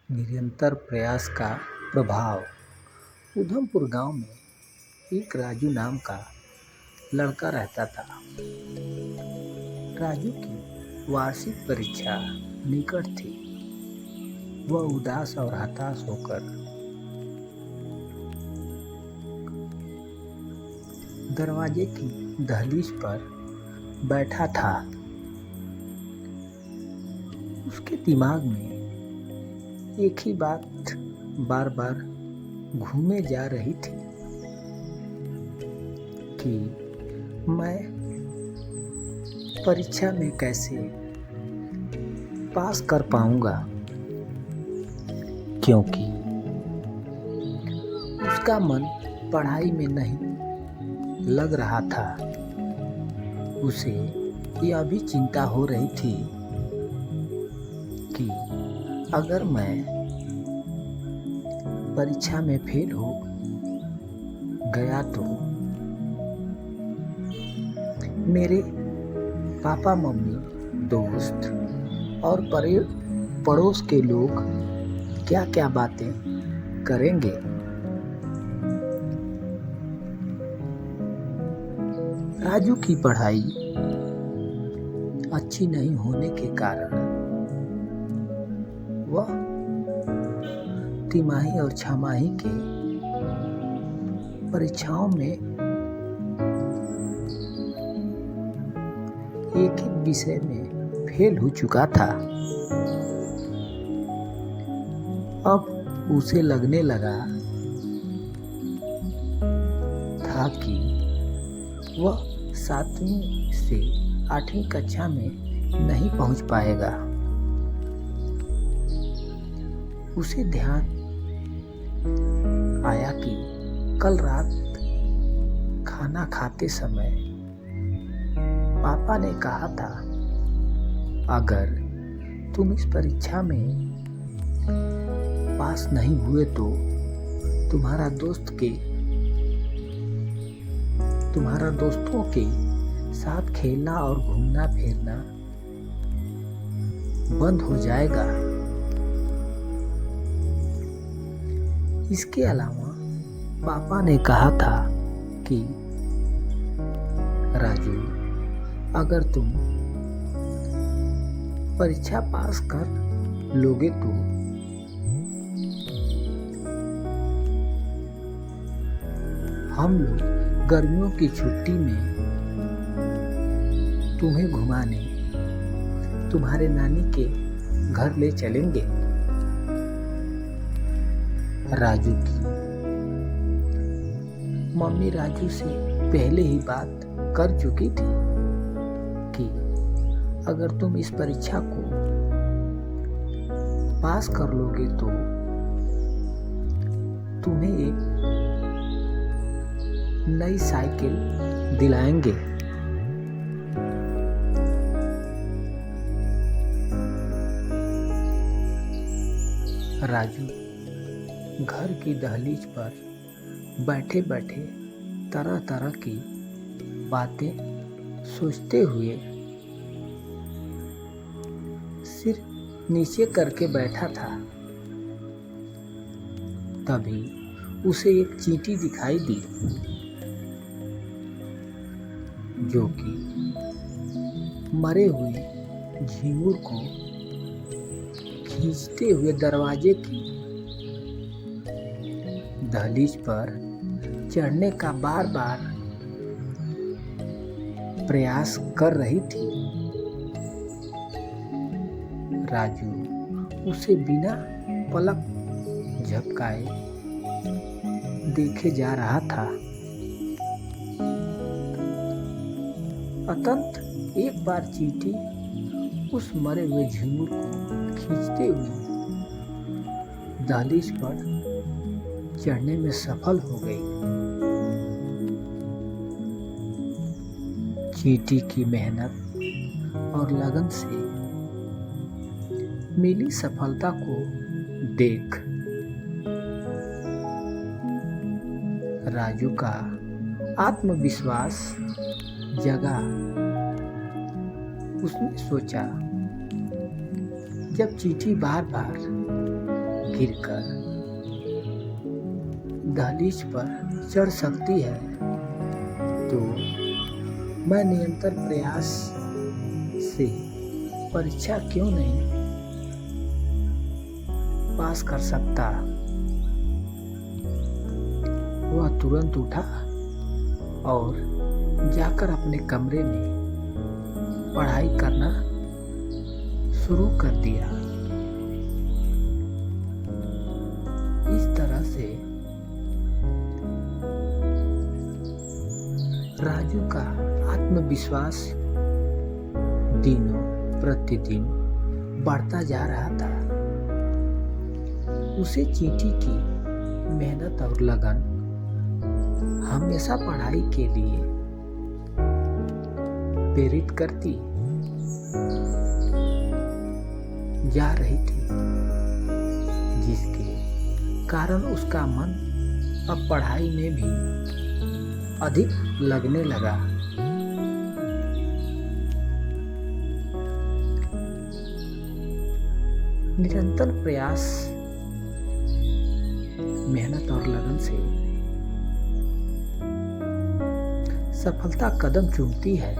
निरंतर प्रयास का प्रभाव। उधमपुर गांव में एक राजू नाम का लड़का रहता था। राजू की वार्षिक परीक्षा निकट थी। वह उदास और हताश होकर दरवाजे की दहलीज पर बैठा था। उसके दिमाग में एक ही बात बार बार घूमे जा रही थी कि मैं परीक्षा में कैसे पास कर पाऊंगा, क्योंकि उसका मन पढ़ाई में नहीं लग रहा था। उसे यह भी चिंता हो रही थी कि अगर मैं परीक्षा में फेल हो गया तो मेरे पापा मम्मी, दोस्त और पड़ोस के लोग क्या क्या बातें करेंगे। राजू की पढ़ाई अच्छी नहीं होने के कारण वह तिमाही और छमाही के परीक्षाओं में एक ही विषय में फेल हो चुका था। अब उसे लगने लगा था कि वह 7वीं से 8वीं कक्षा में नहीं पहुंच पाएगा। उसे ध्यान आया कि कल रात खाना खाते समय पापा ने कहा था, अगर तुम इस परीक्षा में पास नहीं हुए तो तुम्हारा दोस्तों के साथ खेलना और घूमना फिरना बंद हो जाएगा। इसके अलावा पापा ने कहा था कि राजू, अगर तुम परीक्षा पास कर लोगे तो हम लोग गर्मियों की छुट्टी में तुम्हें घुमाने तुम्हारे नानी के घर ले चलेंगे। राजू की मम्मी राजू से पहले ही बात कर चुकी थी कि अगर तुम इस परीक्षा को पास कर लोगे तो तुम्हें एक नई साइकिल दिलाएंगे। राजू घर की दहलीज पर बैठे बैठे तरह तरह की बातें सोचते हुए सिर नीचे करके बैठा था। तभी उसे एक चींटी दिखाई दी, जो कि मरे हुए झींगुर को खींचते हुए दरवाजे की दहलीज पर चढ़ने का बार बार प्रयास कर रही थी। राजू उसे बिना पलक झपकाए देखे जा रहा था। अतंत एक बार चींटी उस मरे हुए झींगुर को खींचते हुए दहलीज पर चढ़ने में सफल हो गई। चींटी की मेहनत और लगन से मिली सफलता को देख राजू का आत्मविश्वास जगा। उसने सोचा, जब चींटी बार बार गिरकर दहलीज पर चढ़ सकती है, तो मैं निरंतर प्रयास से परीक्षा क्यों नहीं पास कर सकता। वह तुरंत उठा और जाकर अपने कमरे में पढ़ाई करना शुरू कर दिया। इस तरह से राजू का आत्मविश्वास दिनों प्रतिदिन बढ़ता जा रहा था। उसे चींटी की मेहनत और लगन हमेशा पढ़ाई के लिए प्रेरित करती जा रही थी, जिसके कारण उसका मन अब पढ़ाई में भी अधिक लगने लगा। निरंतर प्रयास, मेहनत और लगन से सफलता कदम चूमती है,